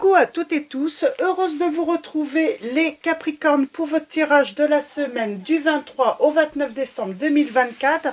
Coucou à toutes et tous, heureuse de vous retrouver les Capricornes pour votre tirage de la semaine du 23 au 29 décembre 2024.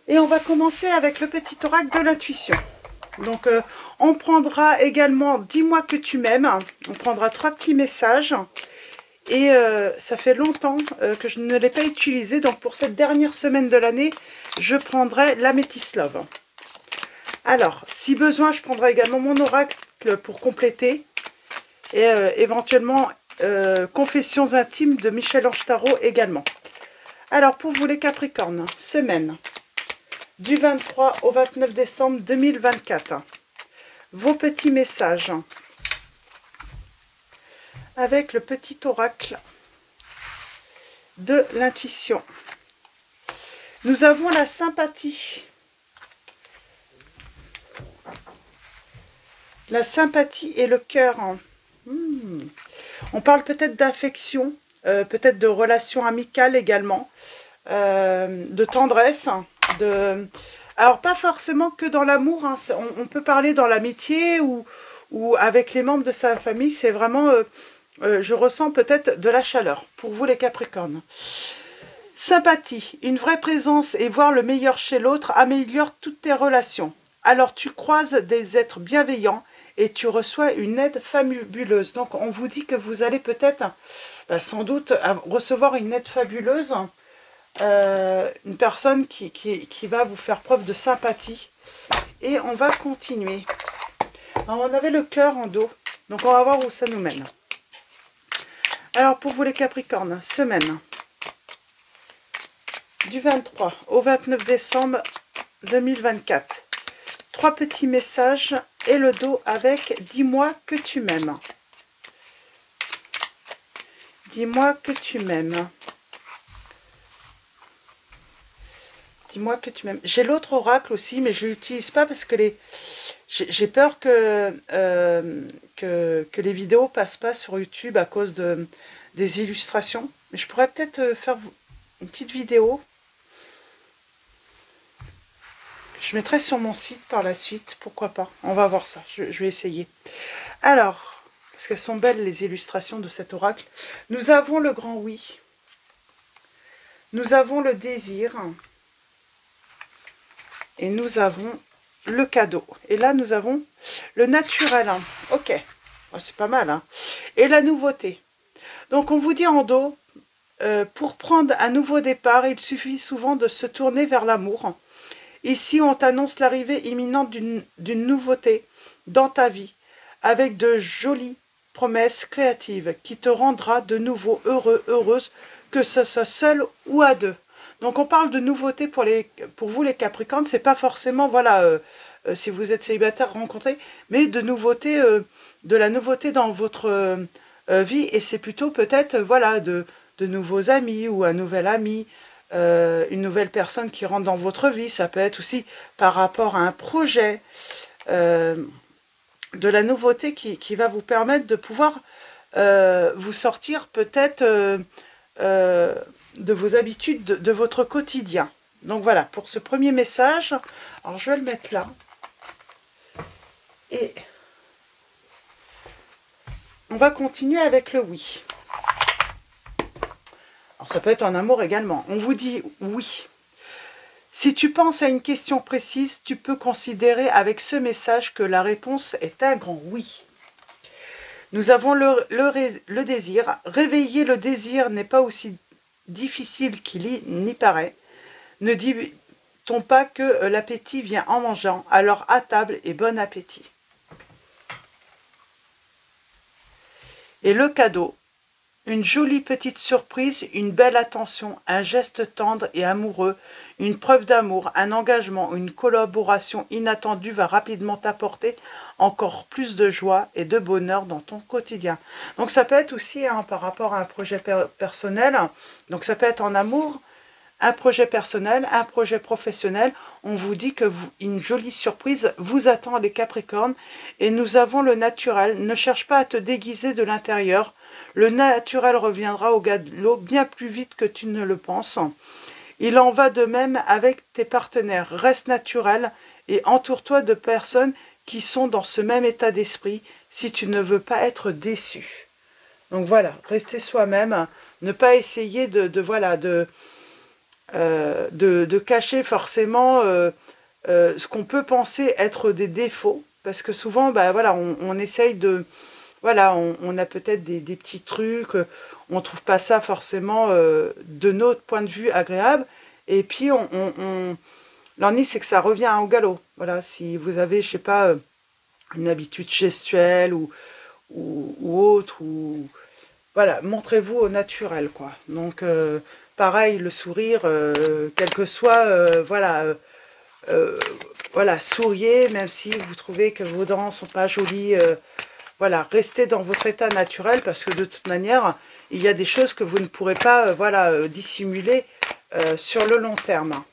Et on va commencer avec le petit oracle de l'intuition. Donc on prendra également « Dis-moi que tu m'aimes ». On prendra 3 petits messages. Et ça fait longtemps que je ne l'ai pas utilisé. Donc pour cette dernière semaine de l'année, je prendrai l'Améthyste Love. Alors, si besoin, je prendrai également mon oracle pour compléter. Et éventuellement, Confessions intimes de Michel-Ange Tarot également. Alors, pour vous les Capricornes, semaine du 23 au 29 décembre 2024. Vos petits messages avec le petit oracle de l'intuition. Nous avons la sympathie. La sympathie et le cœur. On parle peut-être d'affection, peut-être de relations amicales également, de tendresse. Alors, pas forcément que dans l'amour, hein. On peut parler dans l'amitié ou avec les membres de sa famille. C'est vraiment, je ressens peut-être de la chaleur pour vous les Capricornes. Sympathie, une vraie présence et voir le meilleur chez l'autre améliore toutes tes relations. Alors tu croises des êtres bienveillants et tu reçois une aide fabuleuse. Donc on vous dit que vous allez peut-être, sans doute, recevoir une aide fabuleuse. Une personne qui va vous faire preuve de sympathie. Et on va continuer. Alors, on avait le cœur en dos. Donc on va voir où ça nous mène. Alors pour vous les Capricornes, semaine du 23 au 29 décembre 2024. 3 petits messages et le dos avec « Dis-moi que tu m'aimes ». Dis-moi que tu m'aimes. Dis-moi que tu m'aimes. J'ai l'autre oracle aussi, mais je ne l'utilise pas parce que j'ai peur que les vidéos passent pas sur YouTube à cause des illustrations. Mais je pourrais peut-être faire une petite vidéo. Je mettrai sur mon site par la suite, pourquoi pas. On va voir ça, je vais essayer. Alors, parce qu'elles sont belles les illustrations de cet oracle. Nous avons le grand oui. Nous avons le désir. Et nous avons le cadeau. Et là, nous avons le naturel. Ok, oh, c'est pas mal. Hein. Et la nouveauté. Donc, on vous dit en dos, pour prendre un nouveau départ, il suffit souvent de se tourner vers l'amour. Ici, on t'annonce l'arrivée imminente d'une nouveauté dans ta vie, avec de jolies promesses créatives qui te rendra de nouveau heureux, heureuse, que ce soit seul ou à deux. Donc, on parle de nouveauté pour vous les Capricornes. C'est pas forcément, voilà, si vous êtes célibataire, rencontré, mais de nouveauté, de la nouveauté dans votre vie. Et c'est plutôt peut-être, voilà, de nouveaux amis ou un nouvel ami. Une nouvelle personne qui rentre dans votre vie, ça peut être aussi par rapport à un projet, de la nouveauté qui va vous permettre de pouvoir vous sortir peut-être de vos habitudes, de votre quotidien. Donc voilà, pour ce premier message, alors je vais le mettre là, et on va continuer avec le oui. Alors, ça peut être en amour également. On vous dit oui. Si tu penses à une question précise, tu peux considérer avec ce message que la réponse est un grand oui. Nous avons le désir. Réveiller le désir n'est pas aussi difficile qu'il n'y paraît. Ne dit-on pas que l'appétit vient en mangeant? Alors à table et bon appétit. Et le cadeau. Une jolie petite surprise, une belle attention, un geste tendre et amoureux, une preuve d'amour, un engagement, une collaboration inattendue va rapidement t'apporter encore plus de joie et de bonheur dans ton quotidien. Donc ça peut être aussi par rapport à un projet personnel, donc ça peut être en amour, un projet personnel, un projet professionnel. On vous dit que une jolie surprise vous attend les Capricornes. Et nous avons le naturel. Ne cherche pas à te déguiser de l'intérieur. Le naturel reviendra au galop bien plus vite que tu ne le penses. Il en va de même avec tes partenaires. Reste naturel et entoure-toi de personnes qui sont dans ce même état d'esprit si tu ne veux pas être déçu. Donc voilà, rester soi-même, ne pas essayer de cacher forcément ce qu'on peut penser être des défauts, parce que souvent, bah, voilà, on essaye de... Voilà, on a peut-être des petits trucs, on trouve pas ça forcément de notre point de vue agréable, et puis l'ennui, c'est que ça revient au galop. Voilà, si vous avez, je sais pas, une habitude gestuelle ou autre, ou voilà, montrez-vous au naturel, quoi. Donc, pareil, le sourire, quel que soit, voilà, souriez, même si vous trouvez que vos dents sont pas jolies, voilà, restez dans votre état naturel, parce que de toute manière, il y a des choses que vous ne pourrez pas, voilà, dissimuler sur le long terme.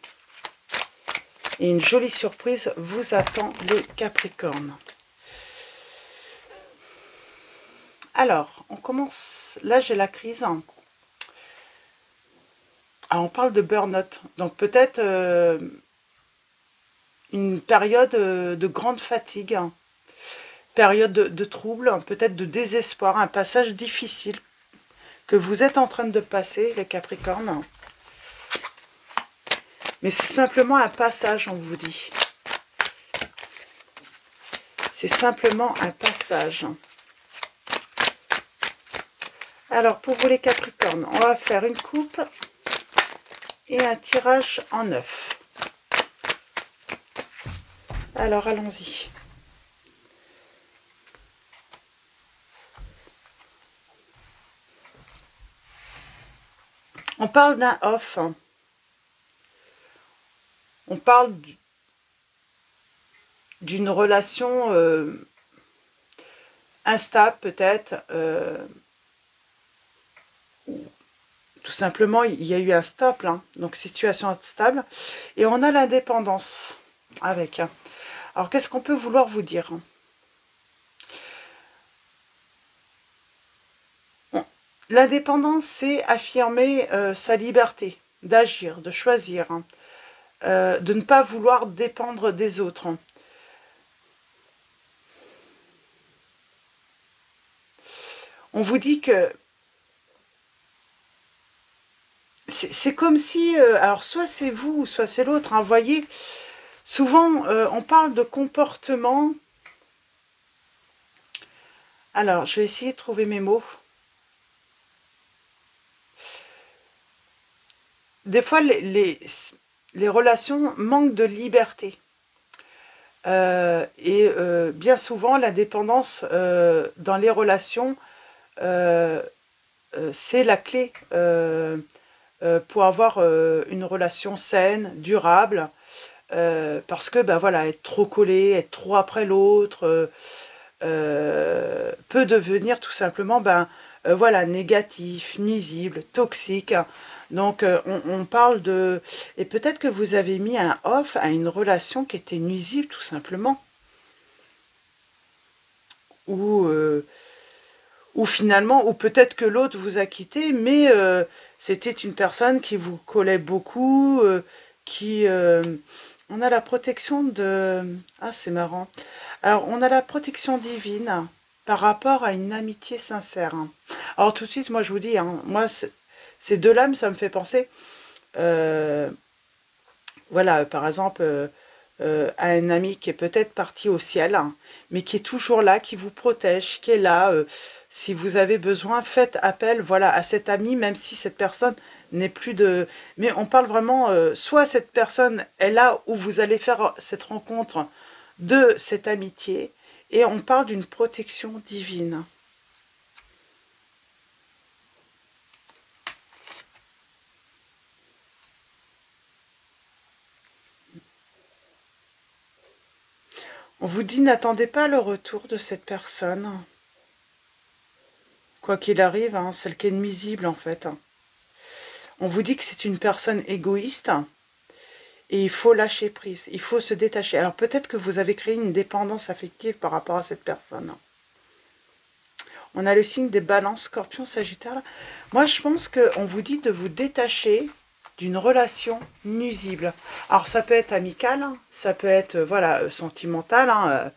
Et une jolie surprise vous attend, les Capricornes. Alors, on commence, là j'ai la crise. Alors, on parle de burn-out, donc peut-être une période de grande fatigue, période de trouble, peut-être de désespoir, un passage difficile que vous êtes en train de passer, les Capricornes. Mais c'est simplement un passage, on vous dit. C'est simplement un passage. Alors, pour vous les Capricornes, on va faire une coupe et un tirage en 9. Alors, allons-y. On parle d'un off. On parle d'une relation instable, peut-être. Tout simplement, il y a eu un stop, là, donc situation instable. Et on a l'indépendance avec. Alors, qu'est-ce qu'on peut vouloir vous dire? L'indépendance, c'est affirmer sa liberté d'agir, de choisir, de ne pas vouloir dépendre des autres. On vous dit que c'est comme si, alors soit c'est vous, soit c'est l'autre, vous voyez, souvent on parle de comportement. Alors, je vais essayer de trouver mes mots. Des fois, les relations manquent de liberté. Et bien souvent, la dépendance dans les relations, c'est la clé pour avoir une relation saine, durable, parce que, ben voilà, être trop collé, être trop après l'autre, peut devenir tout simplement, voilà, négatif, nuisible, toxique. Donc, on parle de... Et peut-être que vous avez mis un off à une relation qui était nuisible, tout simplement. Ou finalement, ou peut-être que l'autre vous a quitté, mais c'était une personne qui vous collait beaucoup, on a la protection de... Ah, c'est marrant. Alors, on a la protection divine par rapport à une amitié sincère. Alors, tout de suite, moi, je vous dis, moi, ces deux lames, ça me fait penser, voilà, par exemple, à un ami qui est peut-être parti au ciel, mais qui est toujours là, qui vous protège, qui est là. Si vous avez besoin, faites appel, voilà, à cet ami, même si cette personne n'est plus de... Mais on parle vraiment, soit cette personne est là où vous allez faire cette rencontre de cette amitié, et on parle d'une protection divine. On vous dit, n'attendez pas le retour de cette personne. Quoi qu'il arrive, celle qui est nuisible en fait. On vous dit que c'est une personne égoïste et il faut lâcher prise, il faut se détacher. Alors peut-être que vous avez créé une dépendance affective par rapport à cette personne. On a le signe des balances, Scorpion, Sagittaire. Moi je pense qu'on vous dit de vous détacher d'une relation nuisible. Alors ça peut être amical, ça peut être voilà, sentimental,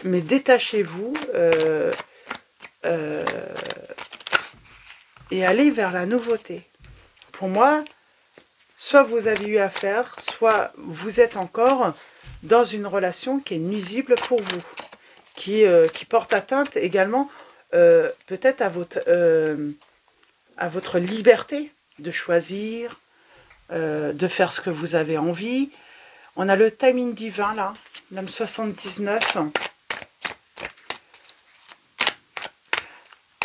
mais détachez-vous et allez vers la nouveauté. Pour moi, soit vous avez eu affaire, soit vous êtes encore dans une relation qui est nuisible pour vous, qui porte atteinte également peut-être à votre liberté de choisir, de faire ce que vous avez envie. On a le timing divin là, l'âme 79.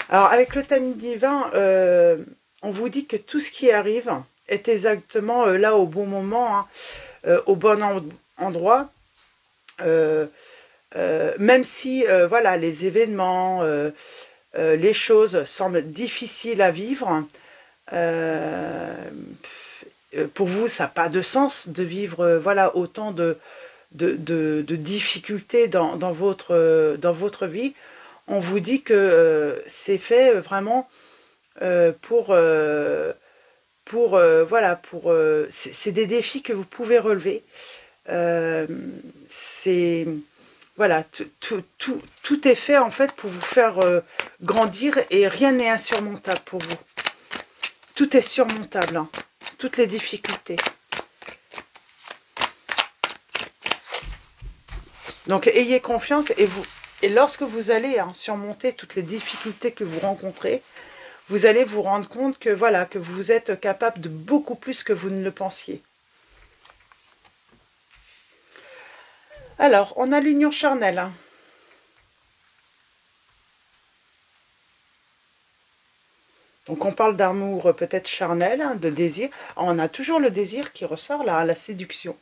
Alors avec le timing divin, on vous dit que tout ce qui arrive est exactement là au bon moment, hein, au bon endroit. Même si voilà, les événements, les choses semblent difficiles à vivre, pour vous ça n'a pas de sens de vivre voilà, autant de difficultés dans votre vie. On vous dit que c'est fait vraiment voilà, c'est des défis que vous pouvez relever. C'est voilà, tout est fait en fait pour vous faire grandir et rien n'est insurmontable pour vous. Tout est surmontable, hein, toutes les difficultés. Donc ayez confiance et lorsque vous allez surmonter toutes les difficultés que vous rencontrez, vous allez vous rendre compte que voilà, que vous êtes capable de beaucoup plus que vous ne le pensiez. Alors, on a l'union charnelle. Hein. Donc on parle d'amour peut-être charnel, hein, de désir. On a toujours le désir qui ressort là, la séduction.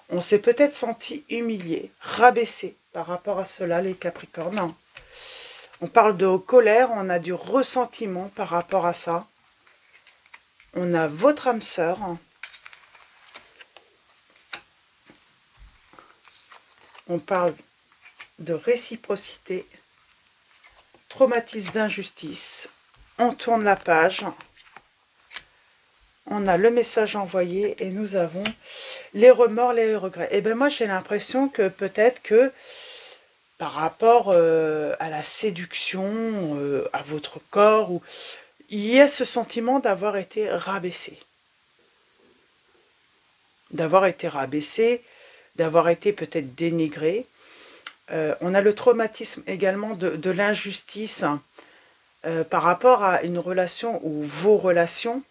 On s'est peut-être senti humilié, rabaissé par rapport à cela, les Capricornes. On parle de colère, on a du ressentiment par rapport à ça. On a votre âme sœur. On parle de réciprocité, traumatisme d'injustice. On tourne la page. On a le message envoyé et nous avons les remords, les regrets. Et bien moi j'ai l'impression que peut-être que par rapport à la séduction, à votre corps, il y a ce sentiment d'avoir été rabaissé. D'avoir été rabaissé, d'avoir été peut-être dénigré. On a le traumatisme également de l'injustice par rapport à une relation ou vos relations.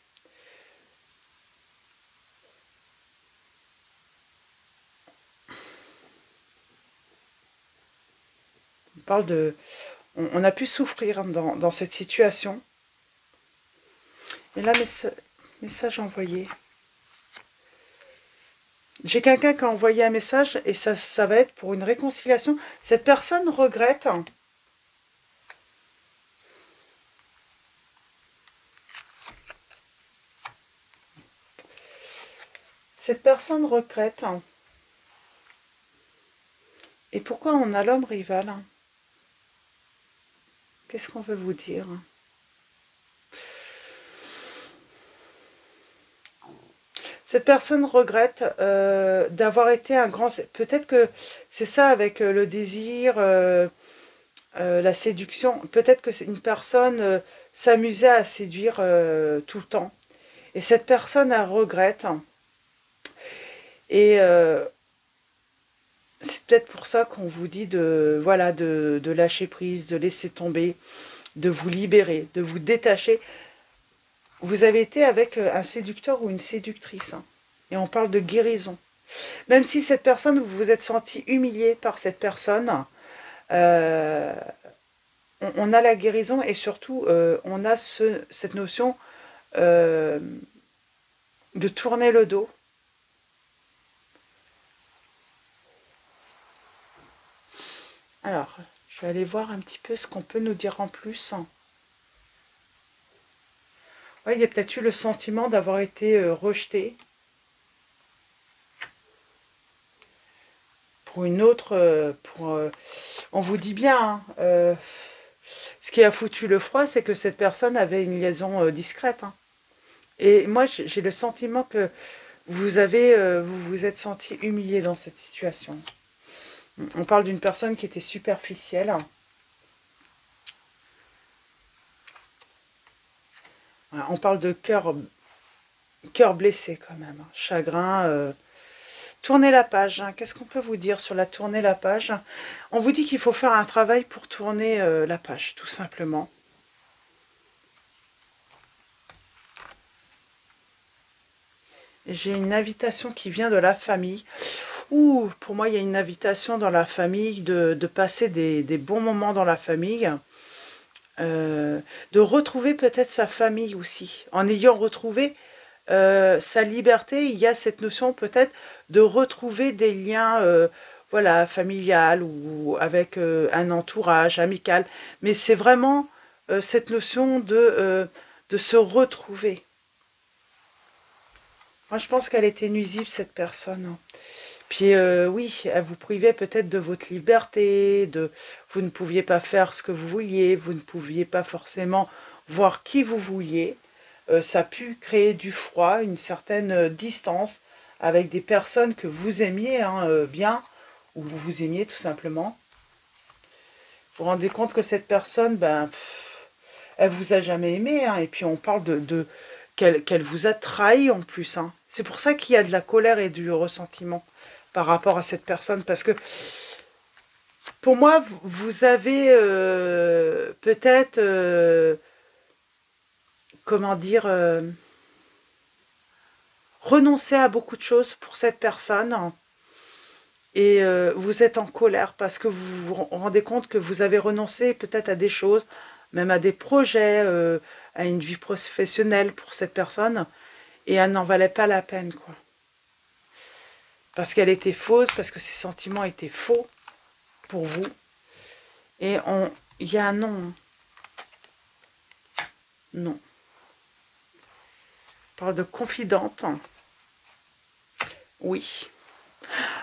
On a pu souffrir dans cette situation. Et là, message envoyé. J'ai quelqu'un qui a envoyé un message et ça va être pour une réconciliation. Cette personne regrette. Cette personne regrette. Et pourquoi on a l'homme rival? Qu'est-ce qu'on veut vous dire? Cette personne regrette d'avoir été un grand... Peut-être que c'est ça avec le désir, la séduction. Peut-être que une personne s'amusait à séduire tout le temps. Et cette personne, elle regrette. Et c'est peut-être pour ça qu'on vous dit voilà, de lâcher prise, de laisser tomber, de vous libérer, de vous détacher. Vous avez été avec un séducteur ou une séductrice. Hein, et on parle de guérison. Même si cette personne, vous vous êtes senti humilié par cette personne, on a la guérison et surtout, on a cette notion de tourner le dos. Alors, je vais aller voir un petit peu ce qu'on peut nous dire en plus. Ouais, il y a peut-être eu le sentiment d'avoir été rejeté pour une autre... on vous dit bien, hein, ce qui a foutu le froid, c'est que cette personne avait une liaison discrète. Hein. Et moi, j'ai le sentiment que vous vous êtes senti humilié dans cette situation. On parle d'une personne qui était superficielle. Voilà, on parle de cœur blessé quand même. Chagrin. Tournez la page. Qu'est-ce qu'on peut vous dire sur la tourner la page? On vous dit qu'il faut faire un travail pour tourner la page, tout simplement. J'ai une invitation qui vient de la famille. Ouh, pour moi, il y a une invitation dans la famille de passer des bons moments dans la famille. De retrouver peut-être sa famille aussi. En ayant retrouvé sa liberté, il y a cette notion peut-être de retrouver des liens voilà, familial ou avec un entourage amical. Mais c'est vraiment cette notion de se retrouver. Moi, je pense qu'elle était nuisible, cette personne. Puis oui, elle vous privait peut-être de votre liberté, vous ne pouviez pas faire ce que vous vouliez, vous ne pouviez pas forcément voir qui vous vouliez. Ça a pu créer du froid, une certaine distance avec des personnes que vous aimiez bien, ou vous vous aimiez tout simplement. Vous vous rendez compte que cette personne, ben, elle vous a jamais aimé, et puis on parle qu'elle vous a trahi en plus. C'est pour ça qu'il y a de la colère et du ressentiment par rapport à cette personne, parce que pour moi, vous avez peut-être, comment dire, renoncé à beaucoup de choses pour cette personne, et vous êtes en colère parce que vous vous rendez compte que vous avez renoncé peut-être à des choses, même à des projets, à une vie professionnelle pour cette personne, et elle n'en valait pas la peine, quoi. Parce qu'elle était fausse, parce que ses sentiments étaient faux pour vous. Et il y a un non. Non. On parle de confidente. Oui.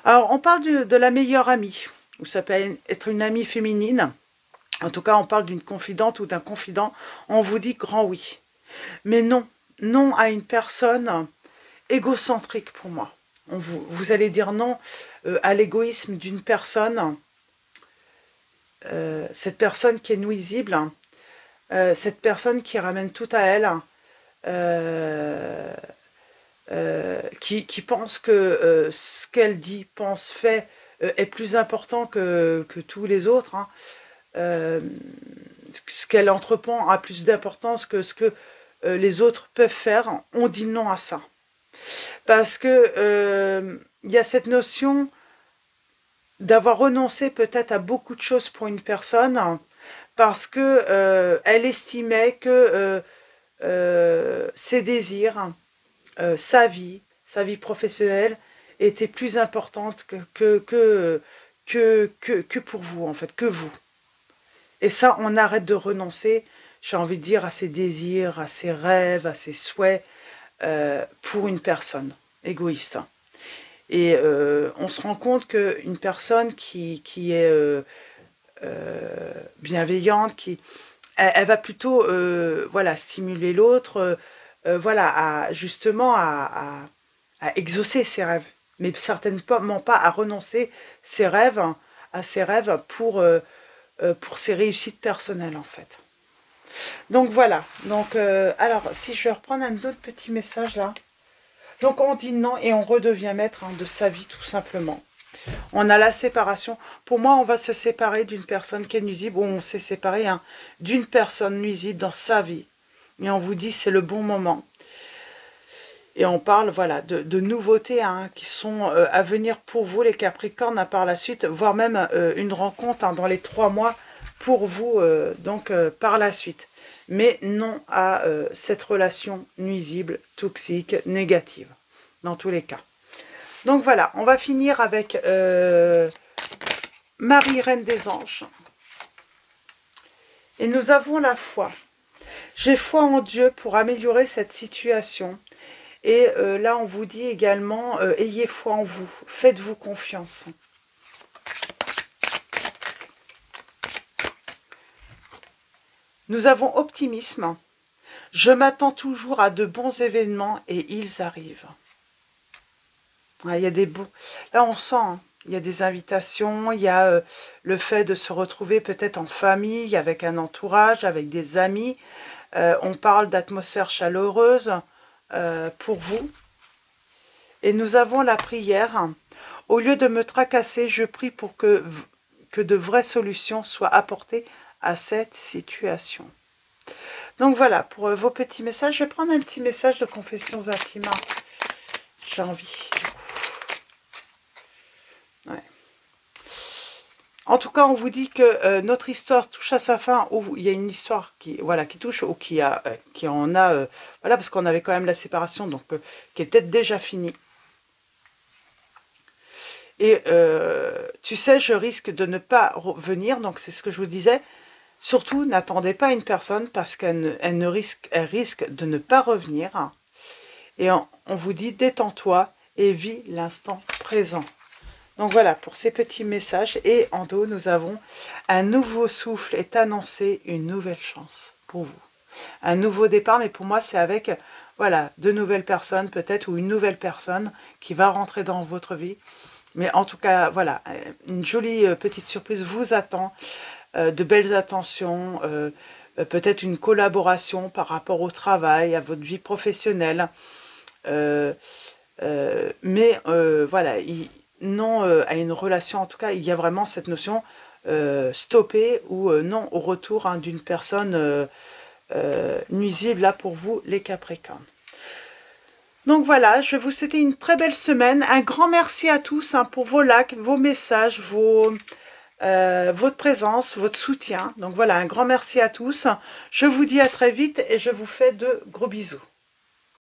Alors, on parle de la meilleure amie, ou ça peut être une amie féminine. En tout cas, on parle d'une confidente ou d'un confident. On vous dit grand oui. Mais non. Non à une personne égocentrique pour moi. Vous allez dire non à l'égoïsme d'une personne, cette personne qui est nuisible, cette personne qui ramène tout à elle, qui pense que ce qu'elle dit, pense, fait est plus important que tous les autres. Ce qu'elle entreprend a plus d'importance que ce que les autres peuvent faire. On dit non à ça. Parce que il y a cette notion d'avoir renoncé peut-être à beaucoup de choses pour une personne parce que elle estimait que ses désirs, sa vie professionnelle était plus importante que pour vous, en fait, que vous. Et ça, on arrête de renoncer, j'ai envie de dire, à ses désirs, à ses rêves, à ses souhaits, pour une personne égoïste. Et on se rend compte qu'une personne qui est bienveillante, elle va plutôt voilà, stimuler l'autre, voilà, justement à exaucer ses rêves, mais certainement pas à renoncer à ses rêves pour ses réussites personnelles en fait. Donc voilà, donc alors si je vais reprendre un autre petit message là. Donc on dit non et on redevient maître de sa vie tout simplement. On a la séparation. Pour moi, on va se séparer d'une personne qui est nuisible, ou on s'est séparé d'une personne nuisible dans sa vie. Et on vous dit c'est le bon moment. Et on parle voilà, de nouveautés qui sont à venir pour vous, les Capricornes, par la suite, voire même une rencontre dans les 3 mois pour vous, donc par la suite. Mais non à cette relation nuisible, toxique, négative, dans tous les cas. Donc voilà, on va finir avec Marie, Reine des Anges. Et nous avons la foi. J'ai foi en Dieu pour améliorer cette situation. Et là, on vous dit également, ayez foi en vous, faites-vous confiance. Nous avons optimisme. Je m'attends toujours à de bons événements et ils arrivent. Ouais, il y a des beaux... Là, on sent, il y a des invitations, il y a le fait de se retrouver peut-être en famille, avec un entourage, avec des amis. On parle d'atmosphère chaleureuse pour vous. Et nous avons la prière. Au lieu de me tracasser, je prie pour que de vraies solutions soient apportées à cette situation. Donc voilà, pour vos petits messages, je vais prendre un petit message de confessions intimes. J'ai envie. Ouais. En tout cas, on vous dit que notre histoire touche à sa fin, ou il y a une histoire qui, voilà, qui touche, ou qui en a, voilà, parce qu'on avait quand même la séparation, donc qui est peut-être déjà finie. Et tu sais, je risque de ne pas revenir, donc c'est ce que je vous disais. Surtout, n'attendez pas une personne parce qu'elle risque de ne pas revenir. Et on vous dit, détends-toi et vis l'instant présent. Donc voilà, pour ces petits messages. Et en dos, nous avons un nouveau souffle est annoncé, une nouvelle chance pour vous. Un nouveau départ, mais pour moi, c'est avec, voilà, de nouvelles personnes peut-être, ou une nouvelle personne qui va rentrer dans votre vie. Mais en tout cas, voilà, une jolie petite surprise vous attend, de belles attentions, peut-être une collaboration par rapport au travail, à votre vie professionnelle. Mais voilà, non à une relation, en tout cas, il y a vraiment cette notion stopper ou non au retour hein, d'une personne nuisible là pour vous, les Capricornes. Donc voilà, je vais vous souhaiter une très belle semaine. Un grand merci à tous hein, pour vos likes, vos messages, votre présence, votre soutien. Donc voilà, un grand merci à tous. Je vous dis à très vite et je vous fais de gros bisous.